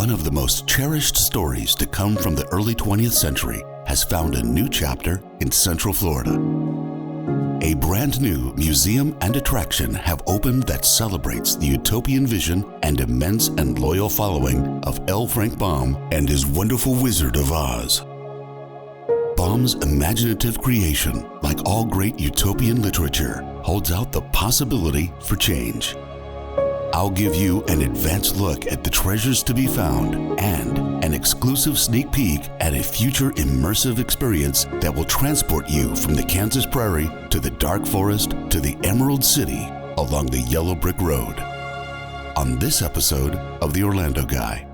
One of the most cherished stories to come from the early 20th century has found a new chapter in Central Florida. A brand new museum and attraction have opened that celebrates the utopian vision and immense and loyal following of L. Frank Baum and his wonderful Wizard of Oz. Baum's imaginative creation, like all great utopian literature, holds out the possibility for change. I'll give you an advanced look at the treasures to be found and an exclusive sneak peek at a future immersive experience that will transport you from the Kansas prairie to the dark forest to the Emerald City along the yellow brick road. On this episode of The Orlando Guy.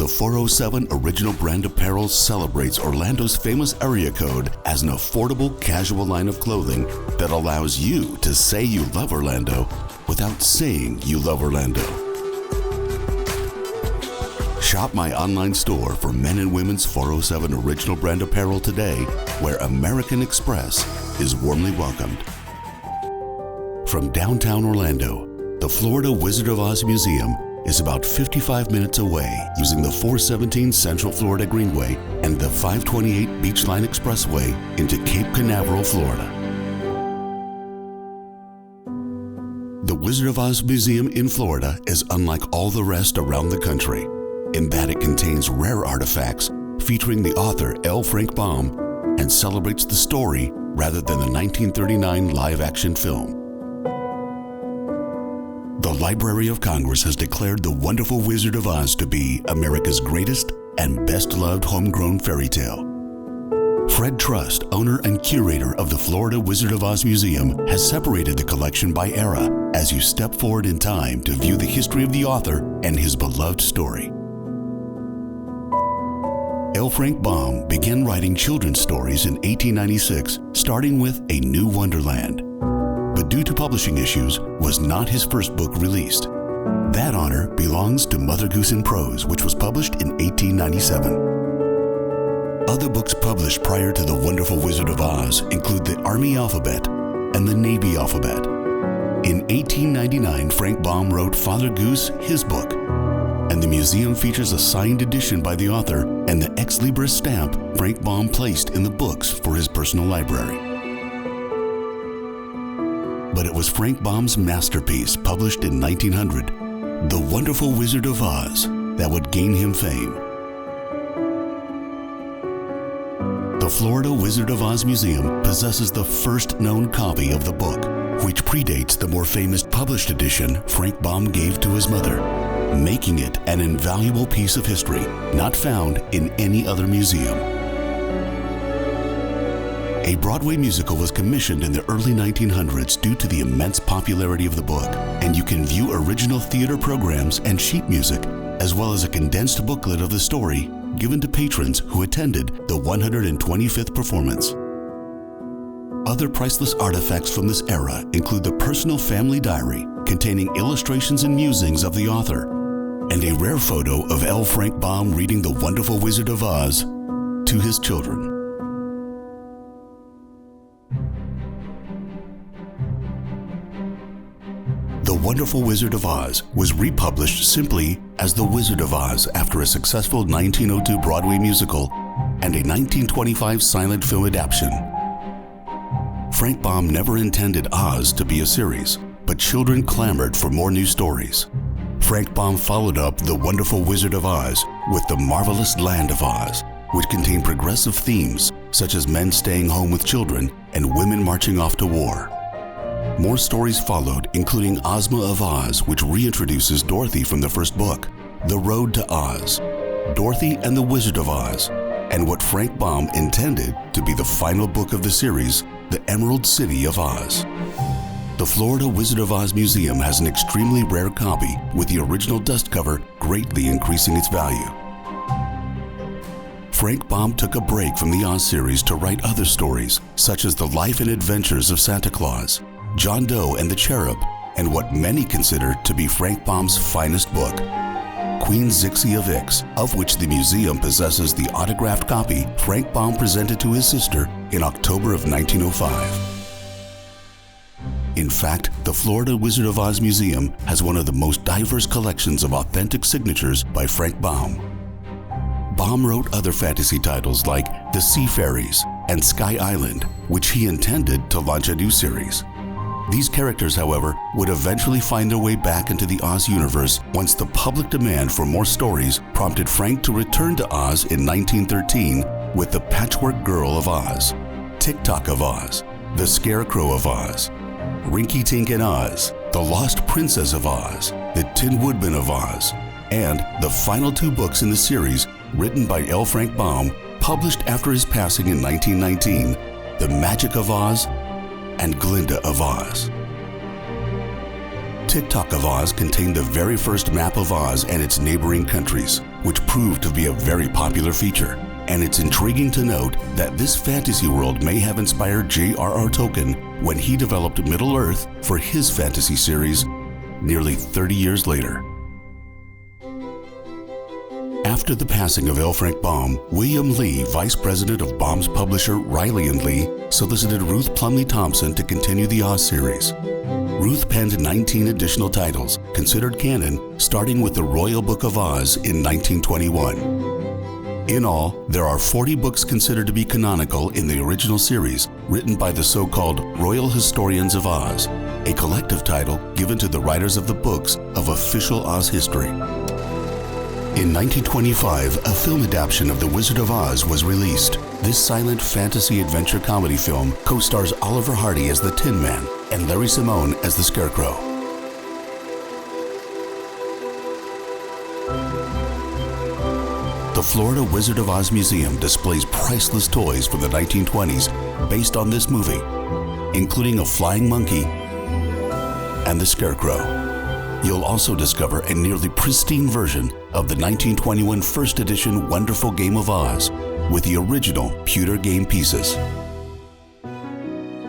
The 407 Original Brand Apparel celebrates Orlando's famous area code as an affordable casual line of clothing that allows you to say you love Orlando without saying you love Orlando. Shop my online store for men and women's 407 Original Brand Apparel today, where American Express is warmly welcomed. From downtown Orlando, the Florida Wizard of Oz Museum is about 55 minutes away using the 417 Central Florida Greenway and the 528 Beachline Expressway into Cape Canaveral, Florida. The Wizard of Oz Museum in Florida is unlike all the rest around the country in that it contains rare artifacts featuring the author L. Frank Baum and celebrates the story rather than the 1939 live-action film. The Library of Congress has declared The Wonderful Wizard of Oz to be America's greatest and best-loved homegrown fairy tale. Fred Trust, owner and curator of the Florida Wizard of Oz Museum, has separated the collection by era as you step forward in time to view the history of the author and his beloved story. L. Frank Baum began writing children's stories in 1896, starting with A New Wonderland, but due to publishing issues, was not his first book released. That honor belongs to Mother Goose in Prose, which was published in 1897. Other books published prior to The Wonderful Wizard of Oz include the Army Alphabet and the Navy Alphabet. In 1899, Frank Baum wrote Father Goose, his book, and the museum features a signed edition by the author and the ex libris stamp Frank Baum placed in the books for his personal library. But it was Frank Baum's masterpiece, published in 1900, The Wonderful Wizard of Oz, that would gain him fame. The Florida Wizard of Oz Museum possesses the first known copy of the book, which predates the more famous published edition Frank Baum gave to his mother, making it an invaluable piece of history not found in any other museum. A Broadway musical was commissioned in the early 1900s due to the immense popularity of the book, and you can view original theater programs and sheet music, as well as a condensed booklet of the story given to patrons who attended the 125th performance. Other priceless artifacts from this era include the personal family diary containing illustrations and musings of the author, and a rare photo of L. Frank Baum reading The Wonderful Wizard of Oz to his children. The Wonderful Wizard of Oz was republished simply as The Wizard of Oz after a successful 1902 Broadway musical and a 1925 silent film adaptation. Frank Baum never intended Oz to be a series, but children clamored for more new stories. Frank Baum followed up The Wonderful Wizard of Oz with The Marvelous Land of Oz, which contained progressive themes such as men staying home with children and women marching off to war. More stories followed, including Ozma of Oz, which reintroduces Dorothy from the first book, The Road to Oz, Dorothy and the Wizard of Oz, and what Frank Baum intended to be the final book of the series, The Emerald City of Oz. The Florida Wizard of Oz Museum has an extremely rare copy with the original dust cover greatly increasing its value. Frank Baum took a break from the Oz series to write other stories, such as The Life and Adventures of Santa Claus, John Doe and the Cherub, and what many consider to be Frank Baum's finest book, Queen Zixi of Ix, of which the museum possesses the autographed copy Frank Baum presented to his sister in October of 1905. In fact, the Florida Wizard of Oz Museum has one of the most diverse collections of authentic signatures by Frank Baum. Baum wrote other fantasy titles like The Sea Fairies and Sky Island, which he intended to launch a new series. These characters, however, would eventually find their way back into the Oz universe once the public demand for more stories prompted Frank to return to Oz in 1913 with The Patchwork Girl of Oz, Tick-Tock of Oz, The Scarecrow of Oz, Rinky Tink in Oz, The Lost Princess of Oz, The Tin Woodman of Oz, and the final two books in the series written by L. Frank Baum, published after his passing in 1919, The Magic of Oz and Glinda of Oz. Tick-Tock of Oz contained the very first map of Oz and its neighboring countries, which proved to be a very popular feature. And it's intriguing to note that this fantasy world may have inspired J.R.R. Tolkien when he developed Middle-earth for his fantasy series nearly 30 years later. After the passing of L. Frank Baum, William Lee, vice president of Baum's publisher Riley & Lee, solicited Ruth Plumly Thompson to continue the Oz series. Ruth penned 19 additional titles, considered canon, starting with the Royal Book of Oz in 1921. In all, there are 40 books considered to be canonical in the original series, written by the so-called Royal Historians of Oz, a collective title given to the writers of the books of official Oz history. In 1925, a film adaptation of The Wizard of Oz was released. This silent fantasy adventure comedy film co-stars Oliver Hardy as the Tin Man and Larry Simone as the Scarecrow. The Florida Wizard of Oz Museum displays priceless toys from the 1920s based on this movie, including a flying monkey and the Scarecrow. You'll also discover a nearly pristine version of the 1921 first edition Wonderful Game of Oz with the original pewter game pieces.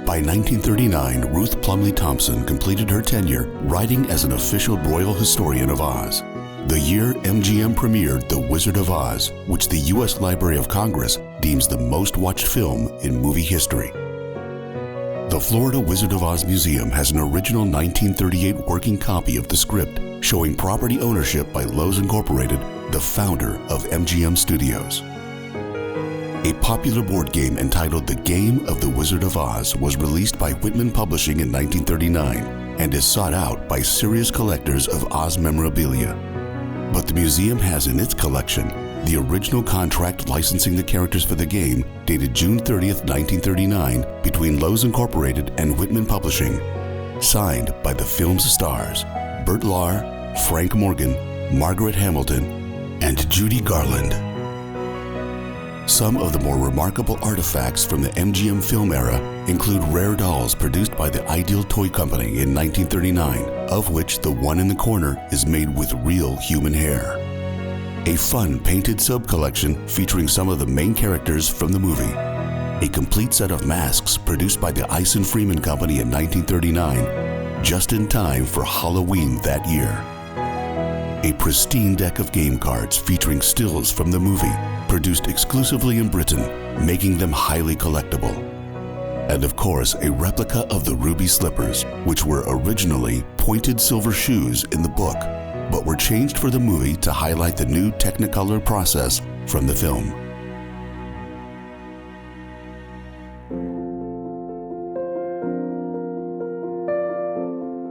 By 1939, Ruth Plumly Thompson completed her tenure writing as an official royal historian of Oz. The year MGM premiered The Wizard of Oz, which the U.S. Library of Congress deems the most watched film in movie history. The Florida Wizard of Oz Museum has an original 1938 working copy of the script showing property ownership by Lowe's Incorporated, the founder of MGM Studios. A popular board game entitled The Game of the Wizard of Oz was released by Whitman Publishing in 1939 and is sought out by serious collectors of Oz memorabilia. But the museum has in its collection the original contract licensing the characters for the game dated June 30th, 1939 between Lowe's Incorporated and Whitman Publishing, signed by the film's stars Burt Lahr, Frank Morgan, Margaret Hamilton, and Judy Garland. Some of the more remarkable artifacts from the MGM film era include rare dolls produced by the Ideal Toy Company in 1939, of which the one in the corner is made with real human hair. A fun painted sub-collection featuring some of the main characters from the movie. A complete set of masks produced by the Eisen Freeman Company in 1939, just in time for Halloween that year. A pristine deck of game cards featuring stills from the movie, produced exclusively in Britain, making them highly collectible. And of course, a replica of the ruby slippers, which were originally pointed silver shoes in the book, but were changed for the movie to highlight the new Technicolor process from the film.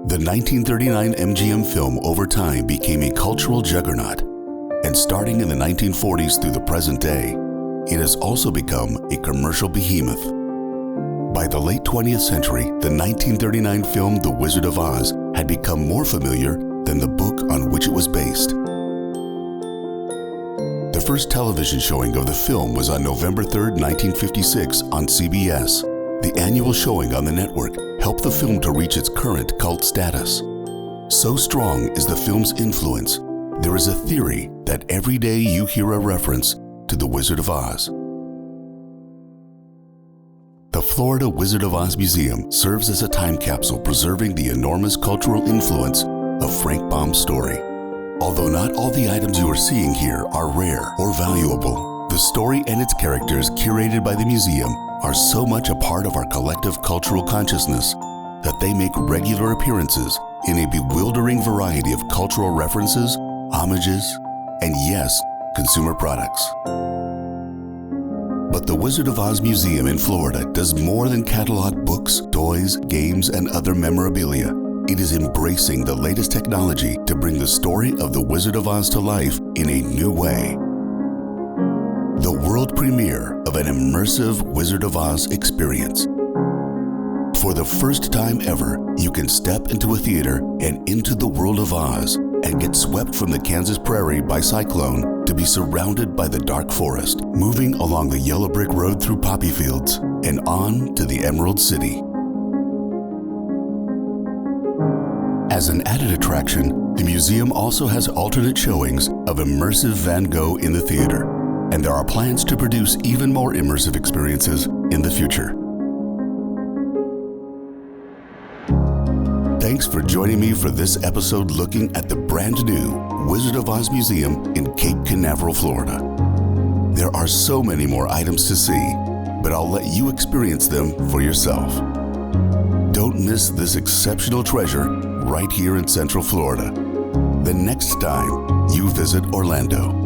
The 1939 MGM film over time became a cultural juggernaut, and starting in the 1940s through the present day, it has also become a commercial behemoth. By the late 20th century, the 1939 film The Wizard of Oz had become more familiar than the book on which it was based. The first television showing of the film was on November 3, 1956 on CBS. The annual showing on the network helped the film to reach its current cult status. So strong is the film's influence, there is a theory that every day you hear a reference to The Wizard of Oz. The Florida Wizard of Oz Museum serves as a time capsule preserving the enormous cultural influence of Frank Baum's story. Although not all the items you are seeing here are rare or valuable, the story and its characters curated by the museum are so much a part of our collective cultural consciousness that they make regular appearances in a bewildering variety of cultural references, homages, and yes, consumer products. But the Wizard of Oz Museum in Florida does more than catalog books, toys, games, and other memorabilia. It is embracing the latest technology to bring the story of the Wizard of Oz to life in a new way. The world premiere of an immersive Wizard of Oz experience. For the first time ever, you can step into a theater and into the world of Oz and get swept from the Kansas prairie by cyclone to be surrounded by the dark forest, moving along the yellow brick road through poppy fields and on to the Emerald City. As an added attraction, the museum also has alternate showings of Immersive Van Gogh in the theater, and there are plans to produce even more immersive experiences in the future. Thanks for joining me for this episode looking at the brand new Wizard of Oz Museum in Cape Canaveral, Florida. There are so many more items to see, but I'll let you experience them for yourself. Don't miss this exceptional treasure right here in Central Florida the next time you visit Orlando.